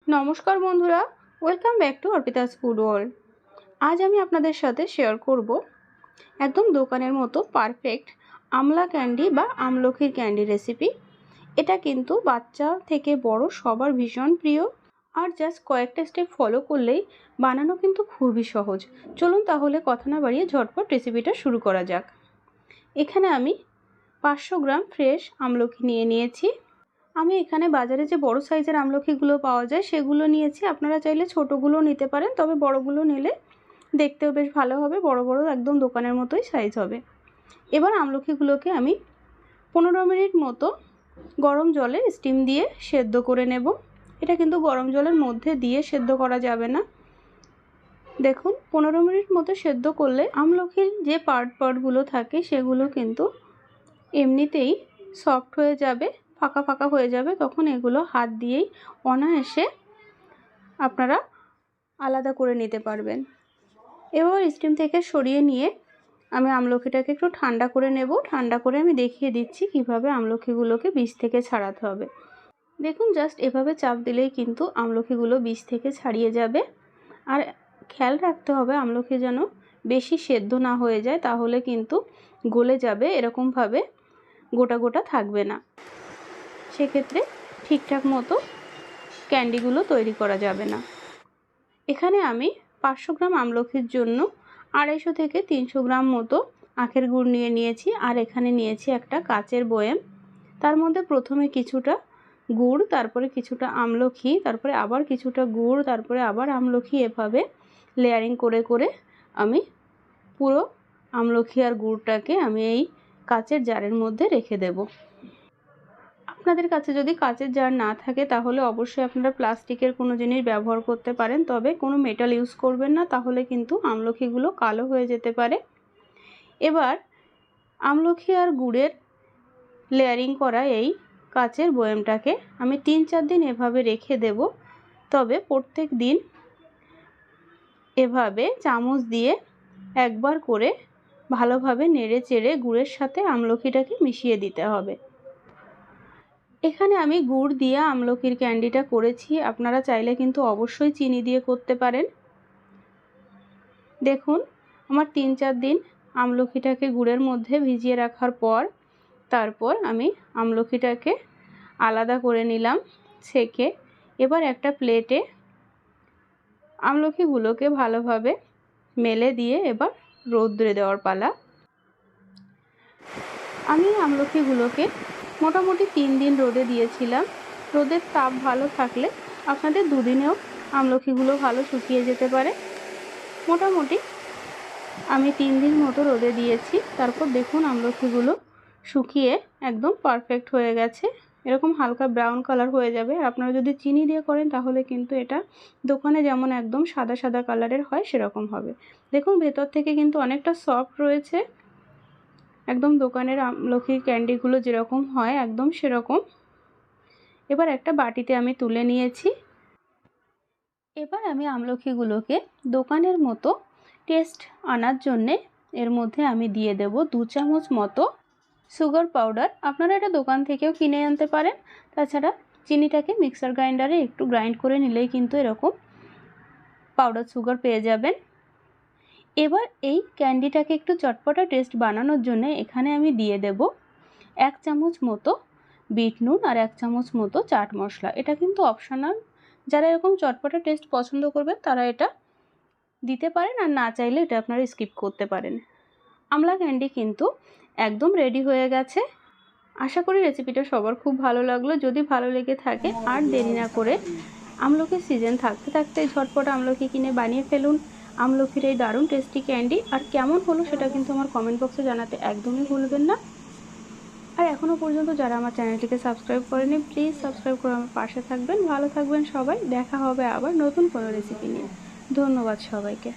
নমস্কার বন্ধুরা, welcome back to Arpita's food world. আজ আমি আপনাদের সাথে শেয়ার করব একদম দোকানের মতো পারফেক্ট আমলা ক্যান্ডি বা আমলকির ক্যান্ডি রেসিপি। এটা কিন্তু বাচ্চা থেকে বড় সবার ভীষণ প্রিয়, আর জাস্ট কয়েকটা স্টেপ ফলো করলেই বানানো কিন্তু খুবই সহজ। চলুন তাহলে কথা না বাড়িয়ে ঝটপট রেসিপিটা শুরু করা যাক। এখানে আমি 500 গ্রাম ফ্রেশ আমলকি নিয়ে নিয়েছি। আমি এখানে বাজারে যে বড় সাইজের আমলকিগুলো পাওয়া যায় সেগুলো নিয়েছি। আপনারা চাইলে ছোটোগুলো নিতে পারেন, তবে বড়গুলো নিলে দেখতেও বেশ ভালো হবে, বড় বড় একদম দোকানের মতোই সাইজ হবে। এবার আমলকিগুলোকে আমি 15 মিনিট মতো গরম জলে স্টিম দিয়ে সেদ্ধ করে নেব। এটা কিন্তু গরম জলের মধ্যে দিয়ে সেদ্ধ করা যাবে না। দেখুন 15 মিনিট মতো সেদ্ধ করলে আমলকির যে পার্টগুলো থাকে সেগুলো কিন্তু এমনিতেই সফট হয়ে যাবে, ফাঁকা ফাঁকা হয়ে যাবে। তখন এগুলো হাত দিয়েই অনায়াসে আপনারা আলাদা করে নিতে পারবেন। এবার স্টিম থেকে সরিয়ে নিয়ে আমি আমলকিটাকে একটু ঠান্ডা করে নেব। ঠান্ডা করে আমি দেখিয়ে দিচ্ছি কিভাবে আমলকিগুলোকে বীজ থেকে ছাড়াতে হবে। দেখুন জাস্ট এভাবে চাপ দিলেই কিন্তু আমলকিগুলো বীজ থেকে ছাড়িয়ে যাবে। আর খেয়াল রাখতে হবে আমলকি যেন বেশি সেদ্ধ না হয়ে যায়, তাহলে কিন্তু গলে যাবে, এরকমভাবে গোটা গোটা থাকবে না। সেক্ষেত্রে ঠিকঠাক মতো ক্যান্ডিগুলো তৈরি করা যাবে না। এখানে আমি 500 গ্রাম আমলকির জন্য 250 থেকে 300 গ্রাম মতো আখের গুড় নিয়ে নিয়েছি। আর এখানে নিয়েছি একটা কাচের বয়াম। তার মধ্যে প্রথমে কিছুটা গুড়, তারপরে কিছুটা আমলকি, তারপরে আবার কিছুটা গুড়, তারপরে আবার আমলকি, এভাবে লেয়ারিং করে করে আমি পুরো আমলকি আর গুড়টাকে আমি এই কাচের জারের মধ্যে রেখে দেব। আপনাদের কাছে যদি কাচের জার না থাকে তাহলে অবশ্যই আপনারা প্লাস্টিকের কোনো জিনিস ব্যবহার করতে পারেন, তবে কোনো মেটাল ইউজ করবেন না, তাহলে কিন্তু আমলকিগুলো কালো হয়ে যেতে পারে। এবার আমলকি আর গুড়ের লেয়ারিং করা এই কাচের বয়ামটাকে আমি 3-4 দিন এভাবে রেখে দেব। তবে প্রত্যেক দিন এভাবে চামচ দিয়ে একবার করে ভালোভাবে নেড়ে চেড়ে গুড়ের সাথে আমলকিটাকে মিশিয়ে দিতে হবে। এখানে আমি গুড় দিয়ে আমলকির ক্যান্ডিটা করেছি, আপনারা চাইলে কিন্তু অবশ্যই চিনি দিয়ে করতে পারেন। দেখুন আমার 3-4 দিন আমলকিটাকে গুড়ের মধ্যে ভিজিয়ে রাখার পর তারপর আমি আমলকিটাকে আলাদা করে নিলাম ছেঁকে। এবার একটা প্লেটে আমলকিগুলোকে ভালোভাবে মেলে দিয়ে এবার রৌদ্রে দেওয়ার পালা। আমি আমলকিগুলোকে মোটামুটি 3 দিন রোদে দিয়েছিলাম। রোদের তাপ ভালো থাকলে আপনাদের 2 দিনেও আমলকিগুলো ভালো শুকিয়ে যেতে পারে। মোটামুটি আমি 3 দিন মতো রোদে দিয়েছি। তারপর দেখুন আমলকিগুলো শুকিয়ে একদম পারফেক্ট হয়ে গেছে, এরকম হালকা ব্রাউন কালার হয়ে যাবে। আর আপনারা যদি চিনি দিয়ে করেন তাহলে কিন্তু এটা দোকানে যেমন একদম সাদা সাদা কালারের হয় সেরকম হবে। দেখুন ভেতর থেকে কিন্তু অনেকটা সফট রয়েছে, একদম দোকানের আমলকির ক্যান্ডিগুলো যেরকম হয় একদম সেরকম। এবার একটা বাটিতে আমি তুলে নিয়েছি। এবার আমি আমলকিগুলোকে দোকানের মতো টেস্ট আনার জন্যে এর মধ্যে আমি দিয়ে দেব 2 চামচ মতো সুগার পাউডার। আপনারা এটা দোকান থেকেও কিনে আনতে পারেন। তাছাড়া চিনিটাকে মিক্সার গ্রাইন্ডারে একটু গ্রাইন্ড করে নিলেই কিন্তু এরকম পাউডার সুগার পেয়ে যাবেন। এবার এই ক্যান্ডিটাকে একটু চটপটা টেস্ট বানানোর জন্য এখানে আমি দিয়ে দেব 1 চামচ মতো বিট নুন আর 1 চামচ মতো চাট মশলা। এটা কিন্তু অপশনাল, যারা এরকম চটপটা টেস্ট পছন্দ করবে তারা এটা দিতে পারেন, আর না চাইলে এটা আপনারা স্কিপ করতে পারেন। আমলা ক্যান্ডি কিন্তু একদম রেডি হয়ে গেছে। আশা করি রেসিপিটা সবার খুব ভালো লাগলো। যদি ভালো লেগে থাকে আর দেরি না করে আমলকির সিজন থাকতে থাকতে ঝটপট আমলকি কিনে বানিয়ে ফেলুন আমলকির এই দারুণ টেস্টি ক্যান্ডি। আর কেমন হলো সেটা কিন্তু আমার কমেন্ট বক্সে জানাতে একদমই ভুলবেন না। আর এখনও পর্যন্ত যারা আমার চ্যানেলটিকে সাবস্ক্রাইব করেনি প্লিজ সাবস্ক্রাইব করে আমার পাশে থাকবেন। ভালো থাকবেন সবাই, দেখা হবে আবার নতুন কোনো রেসিপি নিয়ে। ধন্যবাদ সবাইকে।